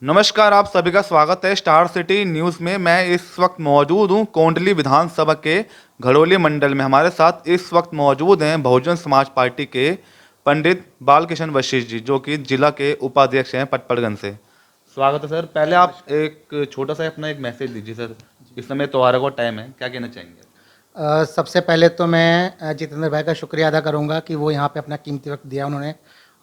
नमस्कार, आप सभी का स्वागत है स्टार सिटी न्यूज़ में। मैं इस वक्त मौजूद हूं कोंडली विधानसभा के घड़ोली मंडल में। हमारे साथ इस वक्त मौजूद हैं बहुजन समाज पार्टी के पंडित बालकिशन वशिष्ठ जी, जो कि जिला के उपाध्यक्ष हैं पटपड़गंज से। स्वागत है सर। पहले आप एक छोटा सा अपना एक मैसेज दीजिए सर। इस समय त्योहारों का टाइम है, क्या कहना चाहेंगे? सबसे पहले तो मैं जितेंद्र भाई का शुक्रिया अदा करूंगा कि वो यहाँ पे अपना कीमती वक्त दिया उन्होंने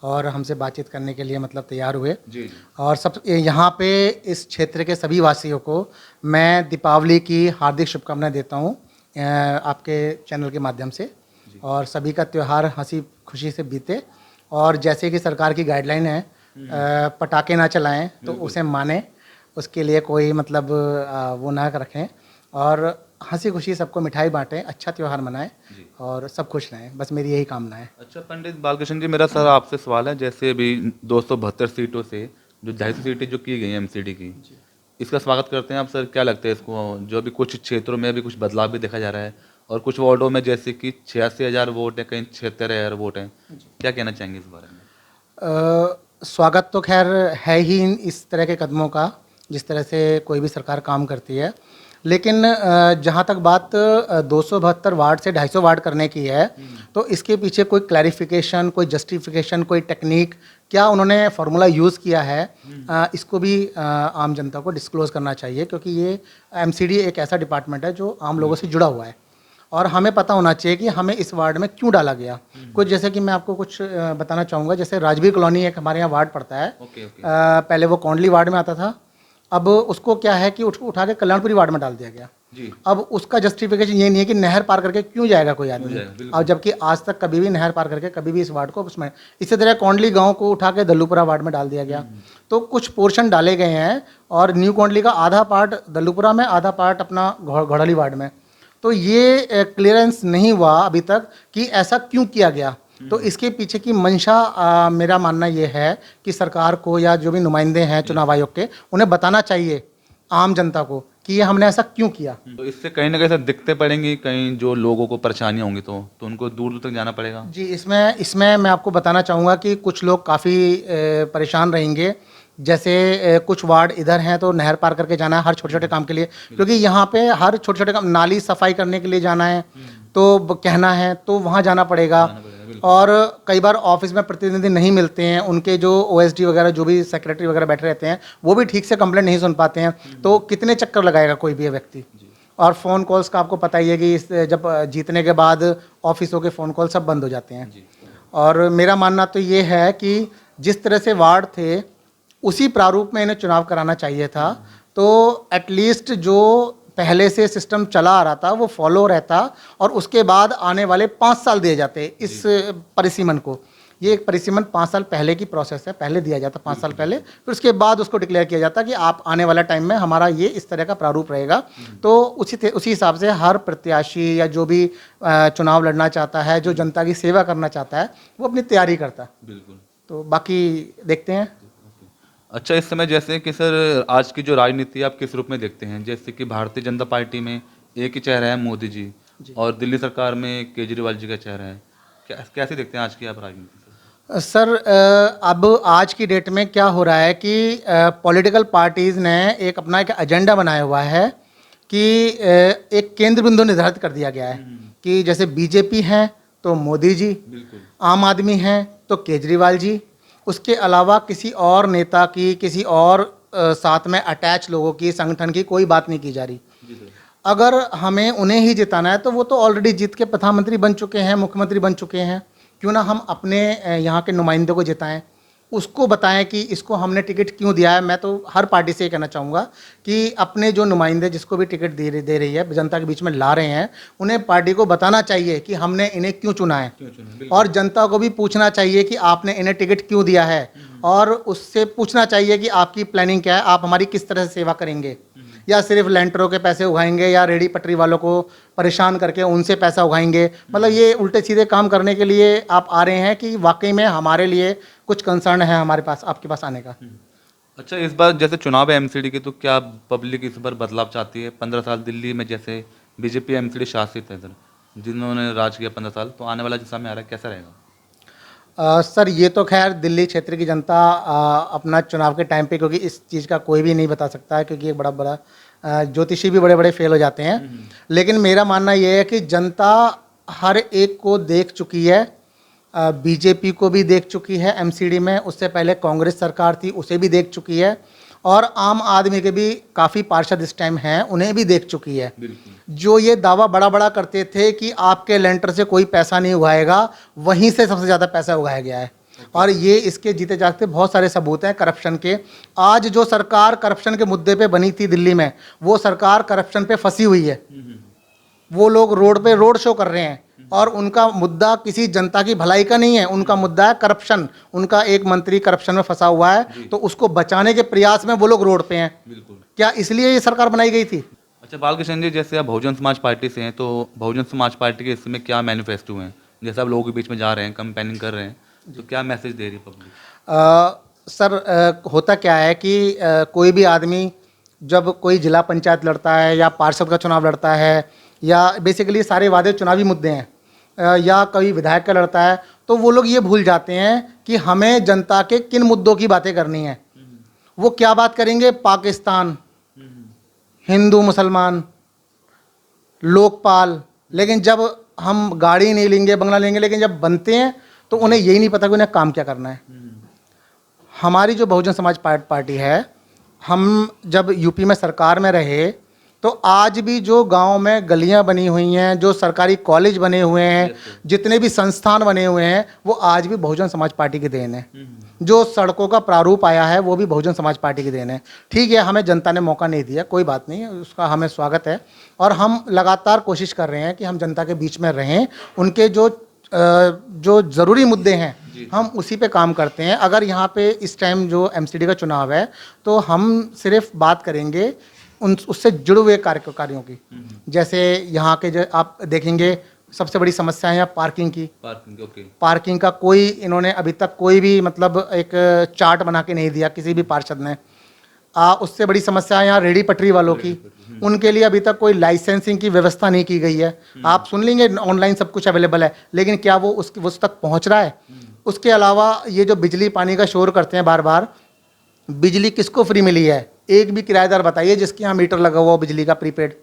और हमसे बातचीत करने के लिए मतलब तैयार हुए। जी जी। और सब यहाँ पे इस क्षेत्र के सभी वासियों को मैं दीपावली की हार्दिक शुभकामनाएं देता हूँ आपके चैनल के माध्यम से। और सभी का त्यौहार हंसी खुशी से बीते। और जैसे कि सरकार की गाइडलाइन है पटाखे ना चलाएं तो उसे माने, उसके लिए कोई मतलब वो ना रखें और हंसी खुशी सबको मिठाई बांटें, अच्छा त्यौहार मनाएं और सब खुश रहें। बस मेरी यही कामना है। अच्छा पंडित बालकृष्ण जी, मेरा सर आपसे सवाल है। जैसे अभी 272 सीटों से जो 250 सीटें जो की गई हैं एमसीडी की, इसका स्वागत करते हैं आप सर। क्या लगता है इसको, जो अभी कुछ क्षेत्रों में अभी कुछ बदलाव भी देखा जा रहा है और कुछ वार्डों में जैसे कि 86,000 वोट है, कहीं 76,000 वोट हैं, क्या कहना चाहेंगे इस बारे में? स्वागत तो खैर है ही इस तरह के कदमों का, जिस तरह से कोई भी सरकार काम करती है। लेकिन जहाँ तक बात 272 वार्ड से 250 वार्ड करने की है, तो इसके पीछे कोई क्लैरिफिकेशन, कोई जस्टिफिकेशन, कोई टेक्निक, क्या उन्होंने फार्मूला यूज़ किया है, इसको भी आम जनता को डिस्क्लोज़ करना चाहिए, क्योंकि ये एमसीडी एक ऐसा डिपार्टमेंट है जो आम लोगों से जुड़ा हुआ है और हमें पता होना चाहिए कि हमें इस वार्ड में क्यों डाला गया। कुछ जैसे कि मैं आपको कुछ बताना चाहूँगा। जैसे राजवीर कॉलोनी एक हमारे यहाँ वार्ड पड़ता है। Okay okay. पहले वो कोंडली वार्ड में आता था, अब उसको क्या है कि उठा के कल्याणपुरी वार्ड में डाल दिया गया। जी। अब उसका जस्टिफिकेशन ये नहीं है कि नहर पार करके क्यों जाएगा कोई आदमी, और जबकि आज तक कभी भी नहर पार करके कभी भी इस वार्ड को उसमें, इसी तरह कोंडली गांव को उठा के दल्लूपुरा वार्ड में डाल दिया गया। तो कुछ पोर्शन डाले गए हैं और न्यू कोंडली का आधा पार्ट दल्लूपुरा में, आधा पार्ट अपना घोड़ाली वार्ड में। तो ये क्लियरेंस नहीं हुआ अभी तक कि ऐसा क्यों किया गया। तो इसके पीछे की मंशा मेरा मानना ये है कि सरकार को या जो भी नुमाइंदे हैं चुनाव आयोग के, उन्हें बताना चाहिए आम जनता को कि ये हमने ऐसा क्यों किया। तो इससे कहीं ना कहीं सर दिक्कतें पड़ेंगी, कहीं जो लोगों को परेशानियां होंगी तो उनको दूर दूर तक जाना पड़ेगा। जी, इसमें इसमें मैं आपको बताना चाहूँगा कि कुछ लोग काफ़ी परेशान रहेंगे। जैसे कुछ वार्ड इधर हैं तो नहर पार करके जाना है हर छोटे छोटे काम के लिए, क्योंकि यहाँ पे हर छोटे छोटे काम, नाली सफाई करने के लिए जाना है तो कहना है तो वहाँ जाना पड़ेगा। और कई बार ऑफिस में प्रतिनिधि नहीं मिलते हैं, उनके जो ओएसडी वगैरह जो भी सेक्रेटरी वगैरह बैठे रहते हैं वो भी ठीक से कंप्लेंट नहीं सुन पाते हैं। तो कितने चक्कर लगाएगा कोई भी व्यक्ति। और फ़ोन कॉल्स का आपको पता ही है कि जब जीतने के बाद ऑफिसों के फ़ोन कॉल सब बंद हो जाते हैं। और मेरा मानना तो ये है कि जिस तरह से वार्ड थे उसी प्रारूप में इन्हें चुनाव कराना चाहिए था, तो एटलीस्ट जो पहले से सिस्टम चला आ रहा था वो फॉलो रहता और उसके बाद आने वाले 5 साल दिए जाते इस परिसीमन को। ये एक परिसीमन 5 साल पहले की प्रोसेस है, पहले दिया जाता 5 साल पहले, फिर उसके बाद उसको डिक्लेयर किया जाता कि आप आने वाला टाइम में हमारा ये इस तरह का प्रारूप रहेगा। तो उसी हिसाब से हर प्रत्याशी या जो भी चुनाव लड़ना चाहता है, जो जनता की सेवा करना चाहता है, वो अपनी तैयारी करता है। बिल्कुल। तो बाकी देखते हैं। अच्छा, इस समय जैसे कि सर आज की जो राजनीति आप किस रूप में देखते हैं? जैसे कि भारतीय जनता पार्टी में एक ही चेहरा है मोदी जी, और दिल्ली सरकार में केजरीवाल जी का चेहरा है। कैसे देखते हैं आज की आप राजनीति सर? सर अब आज की डेट में क्या हो रहा है कि पॉलिटिकल पार्टीज़ ने एक अपना एक एजेंडा बनाया हुआ है कि एक केंद्र बिंदु निर्धारित कर दिया गया है कि जैसे बीजेपी है तो मोदी जी, आम आदमी है तो केजरीवाल जी, उसके अलावा किसी और नेता की, किसी और साथ में अटैच लोगों की, संगठन की कोई बात नहीं की जा रही। अगर हमें उन्हें ही जिताना है तो वो तो ऑलरेडी जीत के प्रधानमंत्री बन चुके हैं, मुख्यमंत्री बन चुके हैं। क्यों ना हम अपने यहाँ के नुमाइंदों को जिताएं, उसको बताएं कि इसको हमने टिकट क्यों दिया है। मैं तो हर पार्टी से ये कहना चाहूँगा कि अपने जो नुमाइंदे जिसको भी टिकट दे रही है, जनता के बीच में ला रहे हैं, उन्हें पार्टी को बताना चाहिए कि हमने इन्हें क्यों चुना है। और जनता को भी पूछना चाहिए कि आपने इन्हें टिकट क्यों दिया है, और उससे पूछना चाहिए कि आपकी प्लानिंग क्या है, आप हमारी किस तरह से सेवा करेंगे। या सिर्फ लेंटरों के पैसे उगाएंगे या रेडी पटरी वालों को परेशान करके उनसे पैसा उगाएंगे। मतलब ये उल्टे सीधे काम करने के लिए आप आ रहे हैं कि वाकई में हमारे लिए कुछ कंसर्न है हमारे पास आपके पास आने का। अच्छा, इस बार जैसे चुनाव है एमसीडी के, तो क्या पब्लिक इस बार बदलाव चाहती है? 15 साल दिल्ली में जैसे बीजेपी एमसीडी शासित है सर, जिन्होंने राज किया 15 साल, तो आने वाला जो समय आ रहा है कैसा रहेगा? सर ये तो खैर दिल्ली क्षेत्र की जनता अपना चुनाव के टाइम पे, क्योंकि इस चीज़ का कोई भी नहीं बता सकता है, क्योंकि एक बड़ा बड़ा ज्योतिषी भी बड़े बड़े फेल हो जाते हैं। लेकिन मेरा मानना ये है कि जनता हर एक को देख चुकी है। बीजेपी को भी देख चुकी है एमसीडी में, उससे पहले कांग्रेस सरकार थी उसे भी देख चुकी है, और आम आदमी के भी काफ़ी पार्षद इस टाइम हैं, उन्हें भी देख चुकी है। जो ये दावा बड़ा बड़ा करते थे कि आपके लेंटर से कोई पैसा नहीं उगाएगा, वहीं से सबसे ज़्यादा पैसा उगाया गया है। और ये इसके जीते जागते बहुत सारे सबूत हैं करप्शन के। आज जो सरकार करप्शन के मुद्दे पे बनी थी दिल्ली में, वो सरकार करप्शन पे फंसी हुई है। वो लोग रोड पे रोड शो कर रहे हैं और उनका मुद्दा किसी जनता की भलाई का नहीं है, उनका मुद्दा है करप्शन। उनका एक मंत्री करप्शन में फंसा हुआ है, तो उसको बचाने के प्रयास में वो लोग रोड पे हैं। क्या इसलिए ये सरकार बनाई गई थी? अच्छा बालकृष्ण जी, जैसे आप बहुजन समाज पार्टी से हैं, तो बहुजन समाज पार्टी के इसमें क्या मैनिफेस्टो हैं? जैसे आप लोगों के बीच में जा रहे हैं, कैंपेनिंग कर रहे हैं, तो क्या मैसेज दे रही है पब्लिक? सर होता क्या है कि कोई भी आदमी जब कोई जिला पंचायत लड़ता है या पार्षद का चुनाव लड़ता है, या बेसिकली सारे वादे चुनावी मुद्दे हैं, या कोई विधायक का लड़ता है, तो वो लोग ये भूल जाते हैं कि हमें जनता के किन मुद्दों की बातें करनी है। वो क्या बात करेंगे? पाकिस्तान, हिंदू मुसलमान, लोकपाल। लेकिन जब हम गाड़ी नहीं लेंगे, बंगला लेंगे, लेकिन जब बनते हैं तो उन्हें यही नहीं पता कि उन्हें काम क्या करना है। हमारी जो बहुजन समाज पार्टी है, हम जब यूपी में सरकार में रहे, तो आज भी जो गांव में गलियां बनी हुई हैं, जो सरकारी कॉलेज बने हुए हैं, जितने भी संस्थान बने हुए हैं, वो आज भी बहुजन समाज पार्टी की देन है। जो सड़कों का प्रारूप आया है, वो भी बहुजन समाज पार्टी की देन है। ठीक है, हमें जनता ने मौका नहीं दिया, कोई बात नहीं, उसका हमें स्वागत है, और हम लगातार कोशिश कर रहे हैं कि हम जनता के बीच में रहें। उनके जो ज़रूरी मुद्दे हैं, हम उसी पे काम करते हैं। अगर यहाँ पे इस टाइम जो एमसीडी का चुनाव है, तो हम सिर्फ बात करेंगे उससे जुड़े हुए कार्यों की। जैसे यहाँ के जो आप देखेंगे, सबसे बड़ी समस्या है यहाँ पार्किंग की। पार्किंग का कोई इन्होंने अभी तक कोई भी मतलब एक चार्ट बना के नहीं दिया किसी भी पार्षद ने। उससे बड़ी समस्या है यहाँ रेहड़ी पटरी वालों की। उनके लिए अभी तक कोई लाइसेंसिंग की व्यवस्था नहीं की गई है। आप सुन लेंगे ऑनलाइन सब कुछ अवेलेबल है, लेकिन क्या वो उस तक पहुँच रहा है? उसके अलावा ये जो बिजली पानी का शोर करते हैं बार बार, बिजली किसको फ्री मिली है? एक भी किराएदार बताइए जिसके यहाँ मीटर लगा हुआ हो बिजली का प्रीपेड।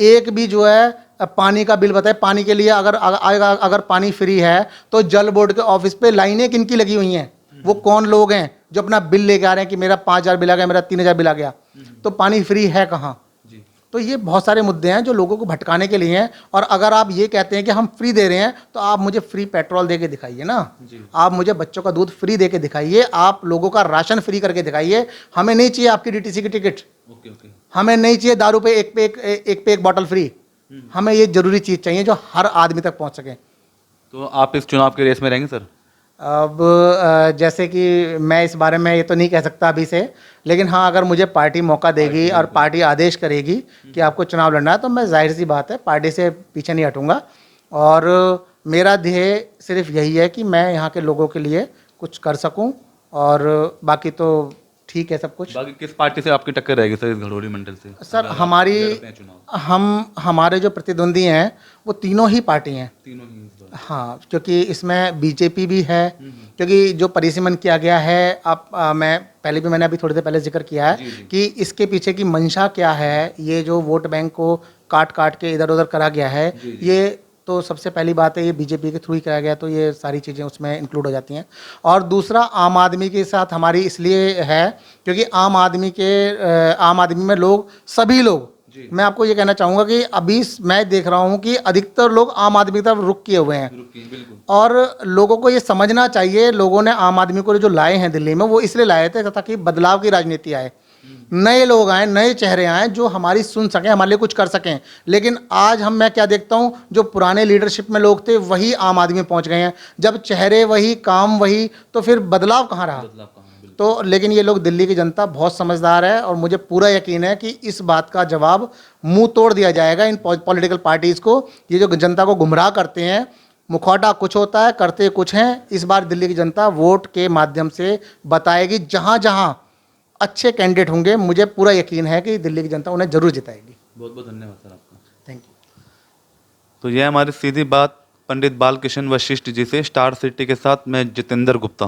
एक भी जो है पानी का बिल बताए। पानी के लिए अगर पानी फ्री है, तो जल बोर्ड के ऑफिस पे लाइनें किनकी लगी हुई हैं? वो कौन लोग हैं जो अपना बिल लेके आ रहे हैं कि मेरा 5,000 बिल आ गया, मेरा 3,000 बिल आ गया? तो पानी फ्री है कहाँ? तो ये बहुत सारे मुद्दे हैं जो लोगों को भटकाने के लिए हैं। और अगर आप ये कहते हैं कि हम फ्री दे रहे हैं, तो आप मुझे फ्री पेट्रोल दे के दिखाइए ना। आप मुझे बच्चों का दूध फ्री दे के दिखाइए, आप लोगों का राशन फ्री करके दिखाइए। हमें नहीं चाहिए आपकी डीटीसी की टिकट, हमें नहीं चाहिए दारू पे एक पे एक बॉटल फ्री। हमें ये जरूरी चीज़ चाहिए जो हर आदमी तक पहुँच सके। तो आप इस चुनाव के रेस में रहेंगे सर? अब जैसे कि मैं इस बारे में ये तो नहीं कह सकता अभी से, लेकिन हाँ, अगर मुझे पार्टी मौका देगी और पार्टी आदेश करेगी कि आपको चुनाव लड़ना है, तो मैं जाहिर सी बात है पार्टी से पीछे नहीं हटूंगा। और मेरा ध्येय सिर्फ यही है कि मैं यहाँ के लोगों के लिए कुछ कर सकूँ, और बाकी तो ठीक है सब कुछ। बाकी किस पार्टी से आपकी टक्कर रहेगी सर इस घड़ोली मंडल से? सर हमारे जो प्रतिद्वंदी हैं वो तीनों ही पार्टी हैं। तीनों ही? हाँ, क्योंकि इसमें बीजेपी भी है, क्योंकि जो परिसीमन किया गया है, मैंने अभी थोड़ी देर पहले जिक्र किया है कि इसके पीछे की मंशा क्या है। ये जो वोट बैंक को काट काट के इधर उधर करा गया है, ये तो सबसे पहली बात है, ये बीजेपी के थ्रू ही कराया गया, तो ये सारी चीज़ें उसमें इंक्लूड हो जाती हैं। और दूसरा, आम आदमी के साथ हमारी इसलिए है क्योंकि आम आदमी में लोग, सभी लोग, मैं आपको ये कहना चाहूँगा कि अभी मैं देख रहा हूँ कि अधिकतर लोग आम आदमी की तरफ रुख किए हुए हैं। और लोगों को ये समझना चाहिए, लोगों ने आम आदमी को जो लाए हैं दिल्ली में, वो इसलिए लाए थे ताकि बदलाव की राजनीति आए, नए लोग आए, नए चेहरे आए जो हमारी सुन सकें, हमारे लिए कुछ कर सकें। लेकिन आज मैं क्या देखता हूँ, जो पुराने लीडरशिप में लोग थे वही आम आदमी में पहुँच गए हैं। जब चेहरे वही, काम वही, तो फिर बदलाव कहाँ रहा? तो लेकिन ये लोग, दिल्ली की जनता बहुत समझदार है, और मुझे पूरा यकीन है कि इस बात का जवाब मुंह तोड़ दिया जाएगा इन पॉलिटिकल पार्टीज़ को। ये जो जनता को गुमराह करते हैं, मुखौटा कुछ होता है, करते कुछ हैं। इस बार दिल्ली की जनता वोट के माध्यम से बताएगी। जहाँ जहाँ अच्छे कैंडिडेट होंगे, मुझे पूरा यकीन है कि दिल्ली की जनता उन्हें जरूर जिताएगी। बहुत बहुत धन्यवाद सर आपका। Thank you. तो यह हमारी सीधी बात पंडित बालकिशन वशिष्ठ जी से स्टार सिटी के साथ मैं जितेंद्र गुप्ता।